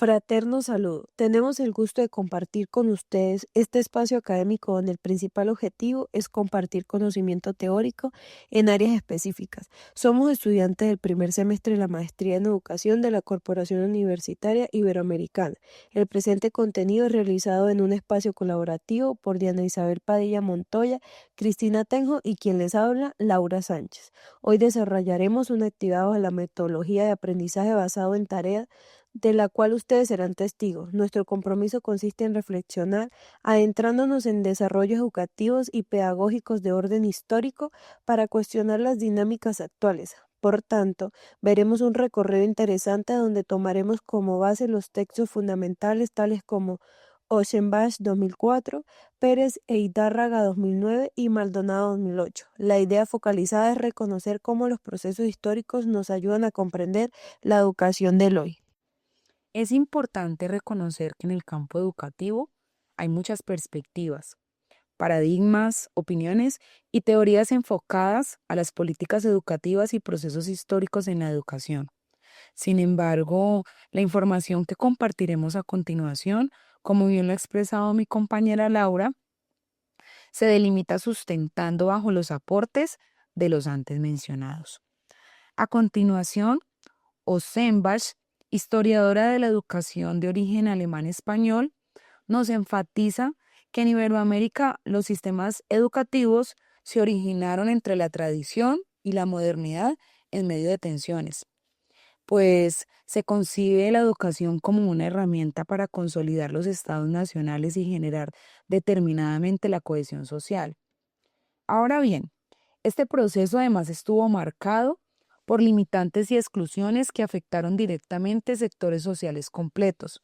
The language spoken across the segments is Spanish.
Fraterno saludo. Tenemos el gusto de compartir con ustedes este espacio académico donde el principal objetivo es compartir conocimiento teórico en áreas específicas. Somos estudiantes del primer semestre de la maestría en educación de la Corporación Universitaria Iberoamericana. El presente contenido es realizado en un espacio colaborativo por Diana Isabel Padilla Montoya, Cristina Tenjo y quien les habla, Laura Sánchez. Hoy desarrollaremos una actividad de la metodología de aprendizaje basado en tareas de la cual ustedes serán testigos. Nuestro compromiso consiste en reflexionar, adentrándonos en desarrollos educativos y pedagógicos de orden histórico para cuestionar las dinámicas actuales. Por tanto, veremos un recorrido interesante donde tomaremos como base los textos fundamentales tales como Ochsenbach 2004, Pérez e Hidárraga 2009 y Maldonado 2008. La idea focalizada es reconocer cómo los procesos históricos nos ayudan a comprender la educación del hoy. Es importante reconocer que en el campo educativo hay muchas perspectivas, paradigmas, opiniones y teorías enfocadas a las políticas educativas y procesos históricos en la educación. Sin embargo, la información que compartiremos a continuación, como bien lo ha expresado mi compañera Laura, se delimita sustentando bajo los aportes de los antes mencionados. A continuación, Ossenbach, historiadora de la educación de origen alemán-español, nos enfatiza que en Iberoamérica los sistemas educativos se originaron entre la tradición y la modernidad en medio de tensiones, pues se concibe la educación como una herramienta para consolidar los estados nacionales y generar determinadamente la cohesión social. Ahora bien, este proceso además estuvo marcado por limitantes y exclusiones que afectaron directamente sectores sociales completos.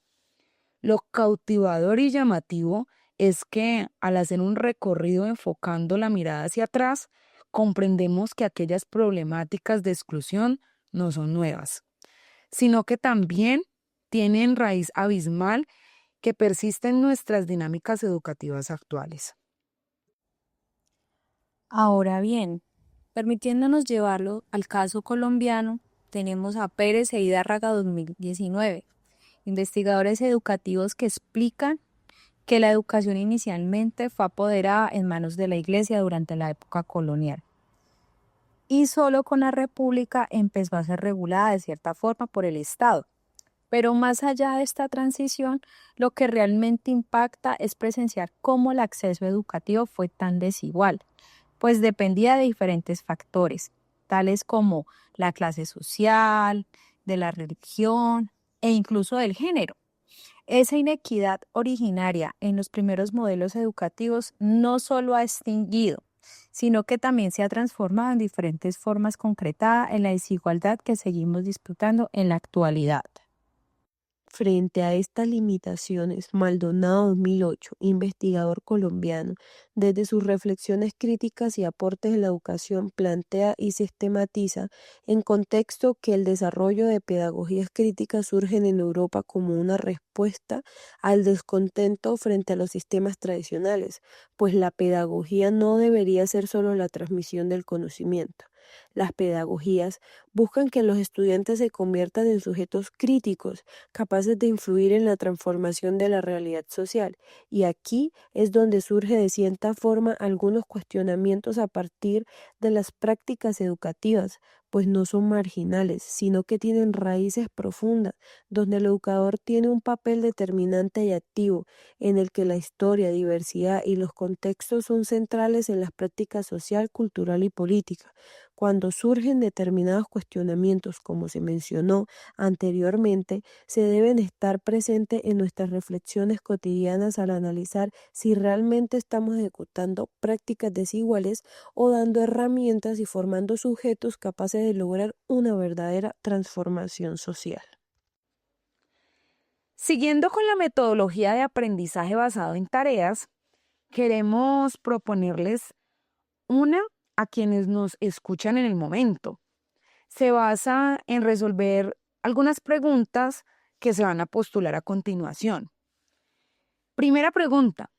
Lo cautivador y llamativo es que al hacer un recorrido enfocando la mirada hacia atrás, comprendemos que aquellas problemáticas de exclusión no son nuevas, sino que también tienen raíz abismal que persiste en nuestras dinámicas educativas actuales. Ahora bien, permitiéndonos llevarlo al caso colombiano, tenemos a Pérez e Hidárraga 2019, investigadores educativos que explican que la educación inicialmente fue apoderada en manos de la Iglesia durante la época colonial y solo con la República empezó a ser regulada de cierta forma por el Estado. Pero más allá de esta transición, lo que realmente impacta es presenciar cómo el acceso educativo fue tan desigual, pues dependía de diferentes factores, tales como la clase social, de la religión e incluso del género. Esa inequidad originaria en los primeros modelos educativos no solo ha extinguido, sino que también se ha transformado en diferentes formas concretadas en la desigualdad que seguimos disputando en la actualidad. Frente a estas limitaciones, Maldonado 2008, investigador colombiano, desde sus reflexiones críticas y aportes en la educación, plantea y sistematiza en contexto que el desarrollo de pedagogías críticas surgen en Europa como una respuesta al descontento frente a los sistemas tradicionales, pues la pedagogía no debería ser solo la transmisión del conocimiento. Las pedagogías buscan que los estudiantes se conviertan en sujetos críticos, capaces de influir en la transformación de la realidad social. Y aquí es donde surge de cierta forma algunos cuestionamientos a partir de las prácticas educativas, pues no son marginales, sino que tienen raíces profundas, donde el educador tiene un papel determinante y activo, en el que la historia, diversidad y los contextos son centrales en las prácticas social, cultural y política. Cuando surgen determinados cuestionamientos, como se mencionó anteriormente, se deben estar presentes en nuestras reflexiones cotidianas al analizar si realmente estamos ejecutando prácticas desiguales o dando herramientas y formando sujetos capaces de lograr una verdadera transformación social. Siguiendo con la metodología de aprendizaje basado en tareas, queremos proponerles una a quienes nos escuchan en el momento. Se basa en resolver algunas preguntas que se van a postular a continuación. Primera pregunta: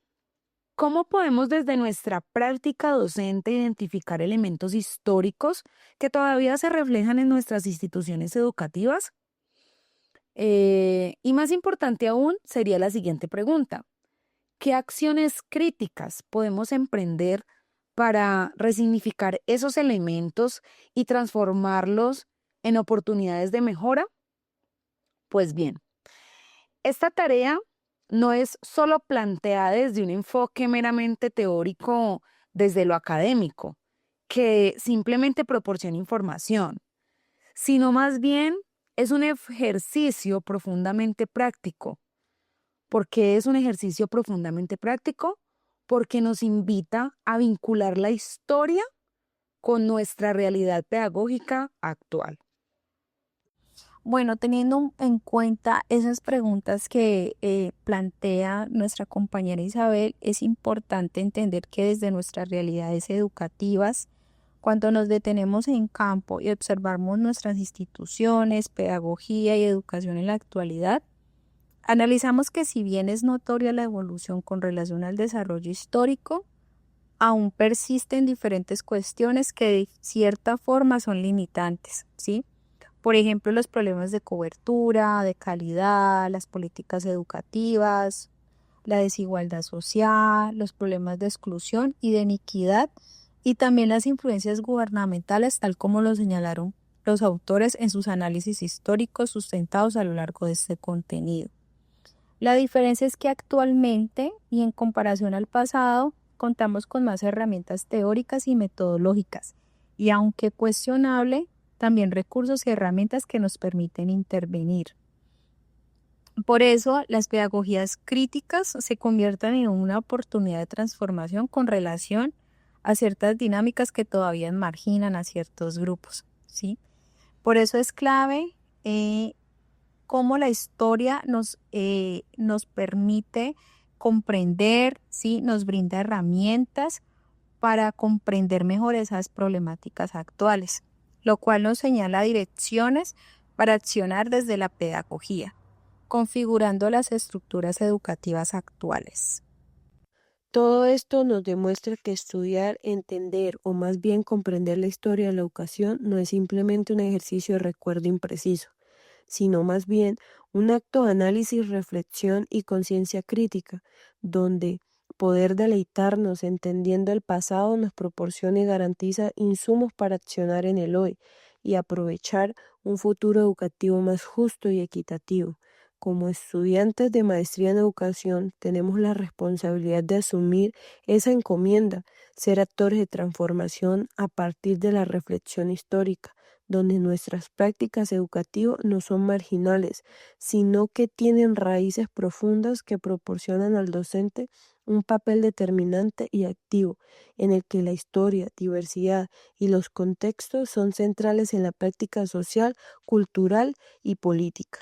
¿cómo podemos desde nuestra práctica docente identificar elementos históricos que todavía se reflejan en nuestras instituciones educativas? Y más importante aún sería la siguiente pregunta: ¿qué acciones críticas podemos emprender para resignificar esos elementos y transformarlos en oportunidades de mejora? Pues bien, esta tarea no es solo planteada desde un enfoque meramente teórico, desde lo académico, que simplemente proporciona información, sino más bien es un ejercicio profundamente práctico. ¿Por qué es un ejercicio profundamente práctico? Porque nos invita a vincular la historia con nuestra realidad pedagógica actual. Bueno, teniendo en cuenta esas preguntas que plantea nuestra compañera Isabel, es importante entender que desde nuestras realidades educativas, cuando nos detenemos en campo y observamos nuestras instituciones, pedagogía y educación en la actualidad, analizamos que si bien es notoria la evolución con relación al desarrollo histórico, aún persisten diferentes cuestiones que de cierta forma son limitantes, ¿sí? Por ejemplo, los problemas de cobertura, de calidad, las políticas educativas, la desigualdad social, los problemas de exclusión y de inequidad, y también las influencias gubernamentales, tal como lo señalaron los autores en sus análisis históricos sustentados a lo largo de este contenido. La diferencia es que actualmente y en comparación al pasado contamos con más herramientas teóricas y metodológicas, y aunque cuestionable, también recursos y herramientas que nos permiten intervenir. Por eso, las pedagogías críticas se convierten en una oportunidad de transformación con relación a ciertas dinámicas que todavía marginan a ciertos grupos, ¿sí? Por eso es clave cómo la historia nos permite comprender, ¿sí? Nos brinda herramientas para comprender mejor esas problemáticas actuales, lo cual nos señala direcciones para accionar desde la pedagogía, configurando las estructuras educativas actuales. Todo esto nos demuestra que estudiar, entender o más bien comprender la historia de la educación no es simplemente un ejercicio de recuerdo impreciso, sino más bien un acto de análisis, reflexión y conciencia crítica, donde poder deleitarnos entendiendo el pasado nos proporciona y garantiza insumos para accionar en el hoy y aprovechar un futuro educativo más justo y equitativo. Como estudiantes de maestría en educación, tenemos la responsabilidad de asumir esa encomienda, ser actores de transformación a partir de la reflexión histórica, donde nuestras prácticas educativas no son marginales, sino que tienen raíces profundas que proporcionan al docente un papel determinante y activo, en el que la historia, diversidad y los contextos son centrales en la práctica social, cultural y política.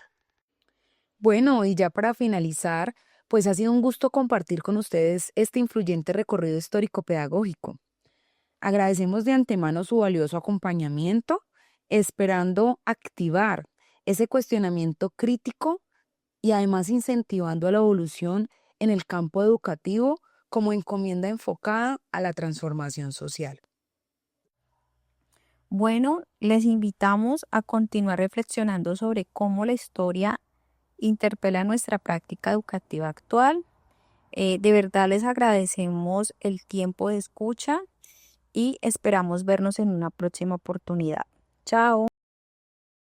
Bueno, y ya para finalizar, pues ha sido un gusto compartir con ustedes este influyente recorrido histórico pedagógico. Agradecemos de antemano su valioso acompañamiento, esperando activar ese cuestionamiento crítico y además incentivando la evolución en el campo educativo como encomienda enfocada a la transformación social. Bueno, les invitamos a continuar reflexionando sobre cómo la historia interpela nuestra práctica educativa actual. De verdad les agradecemos el tiempo de escucha y esperamos vernos en una próxima oportunidad. Chao.